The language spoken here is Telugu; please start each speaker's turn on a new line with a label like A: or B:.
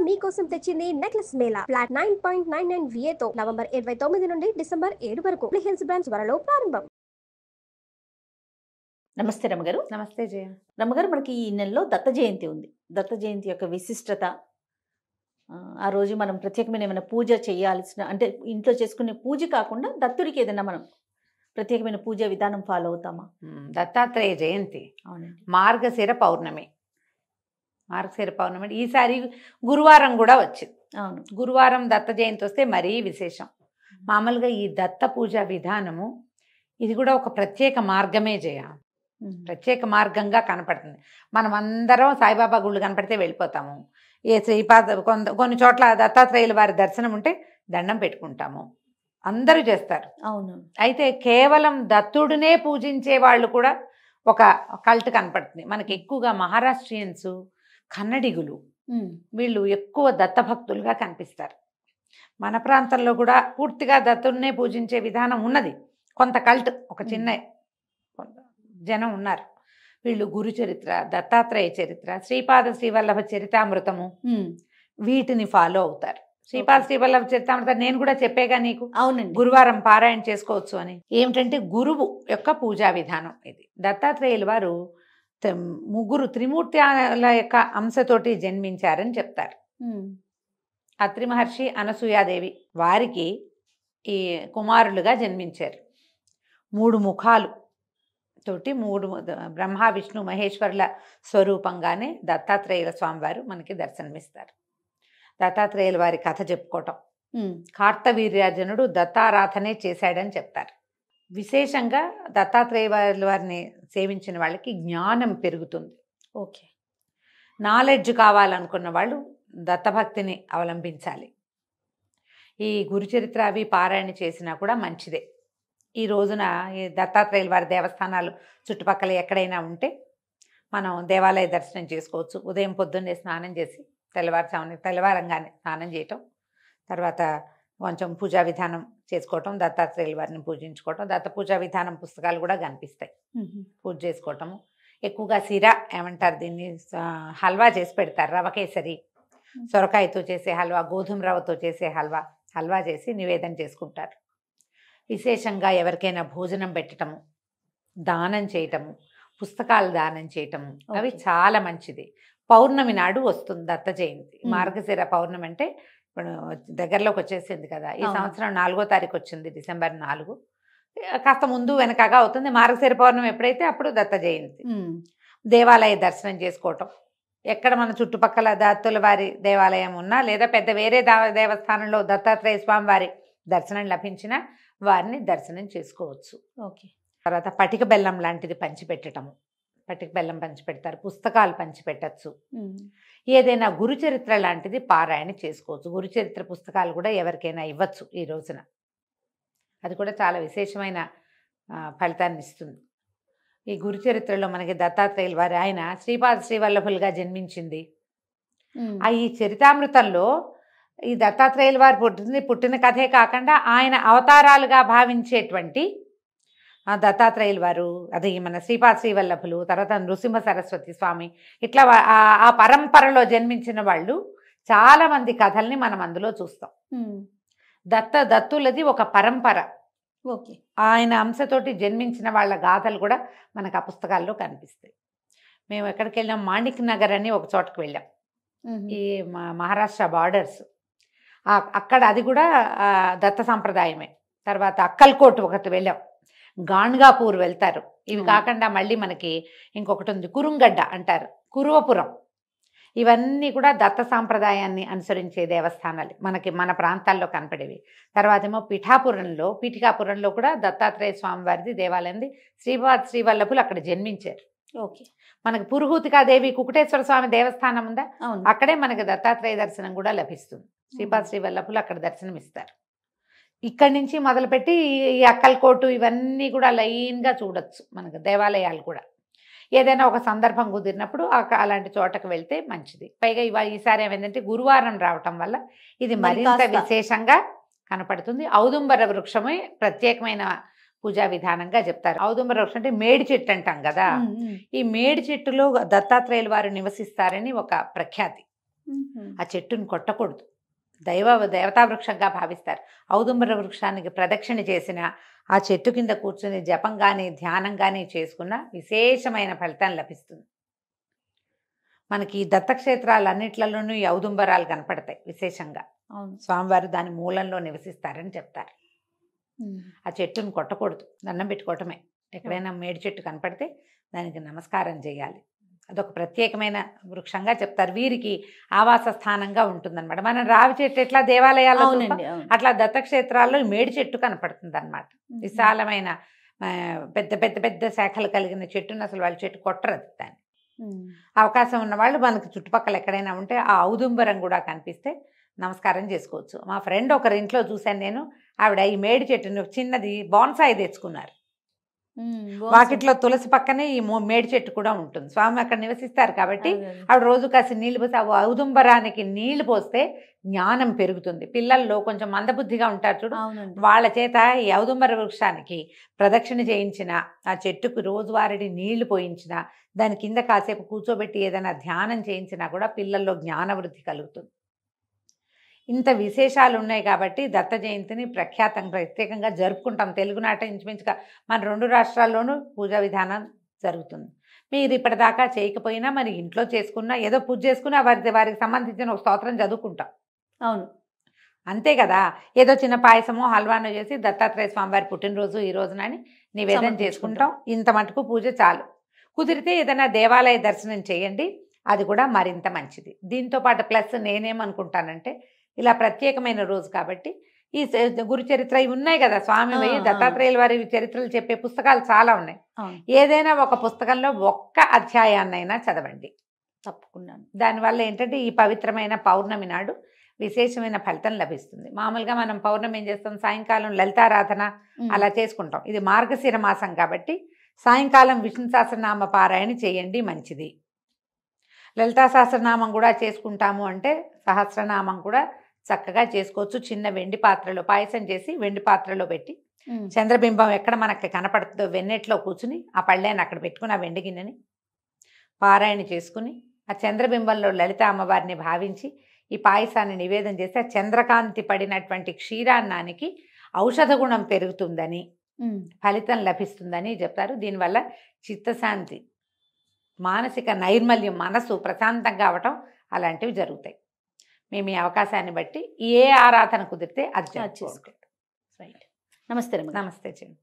A: మీకోసం తెచ్చింది నెక్లెస్ మేళా ఫ్లాట్ 9.99 VA తో నవంబర్ 29 నుండి డిసెంబర్ 7 వరకు హిల్స్ బ్రాంచ్ త్వరలో ప్రారంభం.
B: నమస్తే రమ్మగారు.
C: నమస్తే జయ.
B: రమ్మగారు, మనకి ఈ నెలలో దత్త జయంతి ఉంది. దత్త జయంతి యొక్క విశిష్టత, ఆ రోజు మనం ప్రత్యేకమైన ఏమైనా పూజ చేయాల్సిన, అంటే ఇంట్లో చేసుకునే పూజ కాకుండా దత్తుడికి ఏదైనా మనం ప్రత్యేకమైన పూజా విధానం ఫాలో అవుతామా?
C: దత్తాత్రేయ జయంతి
B: అవునండి.
C: మార్గశిర పౌర్ణమి. మార్గశిర పౌర్ణమి ఈసారి గురువారం కూడా వచ్చింది.
B: అవును,
C: గురువారం దత్త జయంతి వస్తే మరీ విశేషం. మామూలుగా ఈ దత్త పూజా విధానము ఇది కూడా ఒక ప్రత్యేక మార్గమే జయ. ప్రత్యేక మార్గంగా కనపడుతుంది. మనం అందరం సాయిబాబా గుళ్ళు కనపడితే వెళ్ళిపోతాము. ఏ శ్రీపాద కొన్ని చోట్ల దత్తాత్రేయుల వారి దర్శనం ఉంటే దండం పెట్టుకుంటాము, అందరూ చేస్తారు.
B: అవును. అయితే
C: కేవలం దత్తుడినే పూజించే వాళ్ళు కూడా ఒక కల్ట్ కనపడుతుంది మనకి. ఎక్కువగా మహారాష్ట్రియన్స్, కన్నడిగులు వీళ్ళు ఎక్కువ దత్తభక్తులుగా కనిపిస్తారు. మన ప్రాంతంలో కూడా పూర్తిగా దత్తుడినే పూజించే విధానం ఉన్నది. కొంత కల్ట్, ఒక చిన్న జనం ఉన్నారు. వీళ్ళు గురు చరిత్ర, దత్తాత్రేయ చరిత్ర, శ్రీపాద శ్రీవల్లభ చరితామృతము వీటిని ఫాలో అవుతారు. శ్రీపాద శ్రీవల్లభ చరితామృతం నేను కూడా చెప్పేగా నీకు.
B: అవునండి.
C: గురువారం పారాయణ చేసుకోవచ్చు అని. ఏమిటంటే గురువు యొక్క పూజా విధానం ఇది. దత్తాత్రేయుల వారు ముగ్గురు త్రిమూర్తుల యొక్క అంశతోటి జన్మించారని చెప్తారు. అత్రి మహర్షి, అనసూయాదేవి వారికి ఈ కుమారులుగా జన్మించారు. 3 ముఖాలు తోటి, 3 బ్రహ్మ విష్ణు మహేశ్వరుల స్వరూపంగానే దత్తాత్రేయుల స్వామివారు మనకి దర్శనమిస్తారు. దత్తాత్రేయుల వారి కథ చెప్పుకోవటం, కార్తవీర్యార్జునుడు దత్తారాధనే చేశాడని చెప్తారు. విశేషంగా దత్తాత్రేయ వారిని సేవించిన వాళ్ళకి జ్ఞానం పెరుగుతుంది.
B: ఓకే.
C: నాలెడ్జ్ కావాలనుకున్న వాళ్ళు దత్తభక్తిని అవలంబించాలి. ఈ గురుచరిత్ర అవి పారాయణ చేసినా కూడా మంచిదే. ఈ రోజున ఈ దత్తాత్రేయుల వారి దేవస్థానాలు చుట్టుపక్కల ఎక్కడైనా ఉంటే మనం దేవాలయ దర్శనం చేసుకోవచ్చు. ఉదయం పొద్దున్నే స్నానం చేసి తెల్లవారంగానే స్నానం చేయటం, తర్వాత కొంచెం పూజా విధానం చేసుకోవటం, దత్తాత్రేయుల వారిని పూజించుకోవటం. దత్త పూజా విధానం పుస్తకాలు కూడా కనిపిస్తాయి. పూజ చేసుకోవటము. ఎక్కువగా సిరా ఏమంటారు దీన్ని, హల్వా చేసి పెడతారు. రవ కేసరి, సొరకాయతో చేసే హల్వా, గోధుమ రవ్వతో చేసే హల్వా చేసి నివేదన చేసుకుంటారు. విశేషంగా ఎవరికైనా భోజనం పెట్టటము, దానం చేయటము, పుస్తకాలు దానం చేయటము అవి చాలా మంచిది. పౌర్ణమి నాడు వస్తుంది దత్త జయంతి. మార్గశిర పౌర్ణమి అంటే ఇప్పుడు దగ్గరలోకి వచ్చేసింది కదా. ఈ సంవత్సరం 4వ తారీఖు వచ్చింది, డిసెంబర్ 4. కాస్త ముందు వెనకగా అవుతుంది. మార్గశిర పౌర్ణమి ఎప్పుడైతే అప్పుడు దత్త జయంతి. దేవాలయ దర్శనం చేసుకోవటం, ఎక్కడ మన చుట్టుపక్కల దత్తుల వారి దేవాలయం ఉన్నా లేదా పెద్ద వేరే దేవస్థానంలో దత్తాత్రేయ స్వామి వారి దర్శనం లభించినా వారిని దర్శనం చేసుకోవచ్చు.
B: ఓకే.
C: తర్వాత పటిక బెల్లం లాంటిది పంచిపెట్టటము, పటిక బెల్లం పంచిపెడతారు. పుస్తకాలు పంచిపెట్టచ్చు. ఏదైనా గురుచరిత్ర లాంటిది పారాయణ చేసుకోవచ్చు. గురుచరిత్ర పుస్తకాలు కూడా ఎవరికైనా ఇవ్వచ్చు ఈ రోజున. అది కూడా చాలా విశేషమైన ఫలితాన్ని ఇస్తుంది. ఈ గురుచరిత్రలో మనకి దత్తాత్రేయుల వారు ఆయన శ్రీపాద శ్రీవల్లభులుగా జన్మించింది. ఈ చరితామృతంలో ఈ దత్తాత్రేయుల వారు పుట్టిన కథే కాకుండా ఆయన అవతారాలుగా భావించేటువంటి దత్తాత్రేయుల వారు, అది మన శ్రీపాద శ్రీవల్లభులు, తర్వాత నృసింహ సరస్వతి స్వామి, ఇట్లా ఆ పరంపరలో జన్మించిన వాళ్ళు చాలా మంది కథల్ని మనం అందులో చూస్తాం. దత్తులది ఒక పరంపర.
B: ఓకే.
C: ఆయన అంశతోటి జన్మించిన వాళ్ళ గాథలు కూడా మనకు ఆ పుస్తకాల్లో కనిపిస్తాయి. మేము ఎక్కడికి వెళ్ళాం, మాణిక్ నగర్ అని ఒక చోటకు వెళ్ళాం. ఈ మహారాష్ట్ర బార్డర్స్ అక్కడ, అది కూడా దత్త సంప్రదాయమే. తర్వాత అక్కల్కోట్ ఒకటి వెళ్ళాం, గాణ్గాపూర్ వెళ్తారు. ఇవి కాకుండా మళ్ళీ మనకి ఇంకొకటి ఉంది, కురుంగడ్డ అంటారు, కురువపురం. ఇవన్నీ కూడా దత్త సాంప్రదాయాన్ని అనుసరించే దేవస్థానాలు మనకి మన ప్రాంతాల్లో కనపడేవి. తర్వాత ఏమో పీఠికాపురంలో కూడా దత్తాత్రేయ స్వామి వారిది దేవాలయంది. శ్రీపాద శ్రీవల్లభులు అక్కడ జన్మించారు.
B: ఓకే.
C: మనకి పురుహూతికాదేవి కుకుటేశ్వర స్వామి దేవస్థానం ఉందా,
B: అవును,
C: అక్కడే మనకి దత్తాత్రేయ దర్శనం కూడా లభిస్తుంది. శ్రీపాద శ్రీవల్లభులు అక్కడ దర్శనం ఇస్తారు. ఇక్కడి నుంచి మొదలుపెట్టి ఈ అక్కల్కోటు ఇవన్నీ కూడా లైన్గా చూడొచ్చు మనకు దేవాలయాలు కూడా. ఏదైనా ఒక సందర్భం కుదిరినప్పుడు అలాంటి చోటకు వెళ్తే మంచిది. పైగా ఈసారి ఏమైందంటే గురువారం రావటం వల్ల ఇది మరింత విశేషంగా కనపడుతుంది. ఔదుంబర వృక్షమే ప్రత్యేకమైన పూజా విధానంగా చెప్తారు. ఔదుంబర వృక్షం అంటే మేడి చెట్టు అంటాం కదా. ఈ మేడి చెట్టులో దత్తాత్రేయుల వారు నివసిస్తారని ఒక ప్రఖ్యాతి. ఆ చెట్టును కొట్టకూడదు. దేవతా వృక్షంగా భావిస్తారు. ఔదుంబర వృక్షానికి ప్రదక్షిణ చేసిన, ఆ చెట్టు కింద కూర్చుని జపం కానీ ధ్యానం కానీ చేసుకున్న విశేషమైన ఫలితం లభిస్తుంది. మనకి ఈ దత్తక్షేత్రాలన్నిట్లలోనూ ఈ ఔదుంబరాలు కనపడతాయి విశేషంగా. స్వామివారు దాని మూలంలో నివసిస్తారని చెప్తారు. ఆ చెట్టును కొట్టకూడదు, దండం పెట్టుకోవటమే. ఎక్కడైనా మేడి చెట్టు కనపడితే దానికి నమస్కారం చేయాలి. అదొక ప్రత్యేకమైన వృక్షంగా చెప్తారు. వీరికి ఆవాస స్థానంగా ఉంటుందన్నమాట. మనం రావి చెట్టు ఎట్లా దేవాలయాల్లో అట్లా దత్తక్షేత్రాల్లో మేడి చెట్టు కనపడుతుంది అనమాట. విశాలమైన పెద్ద పెద్ద పెద్ద శాఖలు కలిగిన చెట్టును అసలు వాళ్ళ చెట్టు కొట్టరు. దాన్ని అవకాశం ఉన్న వాళ్ళు మనకి చుట్టుపక్కల ఎక్కడైనా ఉంటే ఆ ఔదుంబరం కూడా కనిపిస్తే నమస్కారం చేసుకోవచ్చు. మా ఫ్రెండ్ ఒకరి ఇంట్లో చూశాను నేను. ఆవిడ ఈ మేడి చెట్టును చిన్నది బాన్సాయి తెచ్చుకున్నారు. వాకిట్లో తులసి పక్కనే ఈ మేడి చెట్టు కూడా ఉంటుంది. స్వామి అక్కడ నివసిస్తారు కాబట్టి ఆవిడ రోజు కాసి నీళ్లు పోసి ఆ ఔదుంబరానికి నీళ్లు పోస్తే జ్ఞానం పెరుగుతుంది. పిల్లల్లో కొంచెం మందబుద్ధిగా ఉంటారు చూడు, వాళ్ళ చేత ఈ ఔదుంబర వృక్షానికి ప్రదక్షిణ చేయించిన, ఆ చెట్టుకు రోజువారీ నీళ్లు పోయించిన, దాని కింద కాసేపు కూర్చోబెట్టి ఏదైనా ధ్యానం చేయించినా కూడా పిల్లల్లో జ్ఞానవృద్ధి కలుగుతుంది. ఇంత విశేషాలు ఉన్నాయి కాబట్టి దత్త జయంతిని ప్రత్యేకంగా జరుపుకుంటాం. తెలుగునాట ఇంచుమించుగా మన 2 రాష్ట్రాల్లోనూ పూజా విధానం జరుగుతుంది. మీరు ఇప్పటిదాకా చేయకపోయినా మరి ఇంట్లో చేసుకున్నా, ఏదో పూజ చేసుకున్నా వారికి సంబంధించిన ఒక స్తోత్రం చదువుకుంటాం. అవును, అంతే కదా. ఏదో చిన్న పాయసమో హల్వానో చేసి దత్తాత్రేయ స్వామివారి పుట్టినరోజు ఈ రోజునని నివేదన చేసుకుంటాం. ఇంత మటుకు పూజ చాలు. కుదిరితే ఏదైనా దేవాలయ దర్శనం చేయండి, అది కూడా మరింత మంచిది. దీంతోపాటు ప్లస్ నేనేమనుకుంటానంటే, ఇలా ప్రత్యేకమైన రోజు కాబట్టి ఈ గురు చరిత్ర ఇవి ఉన్నాయి కదా, స్వామి దత్తాత్రేయుల వారి చరిత్రలు చెప్పే పుస్తకాలు చాలా ఉన్నాయి. ఏదైనా ఒక పుస్తకంలో ఒక్క అధ్యాయాన్నైనా చదవండి తప్పకుండా. దానివల్ల ఏంటంటే ఈ పవిత్రమైన పౌర్ణమి నాడు విశేషమైన ఫలితం లభిస్తుంది. మామూలుగా మనం పౌర్ణమి ఏం చేస్తాం, సాయంకాలం లలితారాధన అలా చేసుకుంటాం. ఇది మార్గశిర మాసం కాబట్టి సాయంకాలం విష్ణు సహస్రనామ పారాయణ చేయండి, మంచిది. లలితా సహస్రనామం కూడా చేసుకుంటాము అంటే సహస్రనామం కూడా చక్కగా చేసుకోవచ్చు. చిన్న వెండి పాత్రలో పాయసం చేసి వెండి పాత్రలో పెట్టి చంద్రబింబం ఎక్కడ మనకి కనపడుతుందో వెన్నెట్లో కూర్చుని ఆ పళ్ళేని అక్కడ పెట్టుకుని ఆ వెండి గిన్నెని పారాయణ చేసుకుని ఆ చంద్రబింబంలో లలిత అమ్మవారిని భావించి ఈ పాయసాన్ని నివేదన చేసి ఆ చంద్రకాంతి పడినటువంటి క్షీరాన్నానికి ఔషధ గుణం పెరుగుతుందని, ఫలితం లభిస్తుందని చెప్తారు. దీనివల్ల చిత్తశాంతి, మానసిక నైర్మల్యం, మనసు ప్రశాంతంగా అవటం అలాంటివి జరుగుతాయి. మేము ఈ అవకాశాన్ని బట్టి ఏ ఆరాధన కుదిరితే అది చేసుకోండి.
B: నమస్తే.
C: నమస్తే చెండి.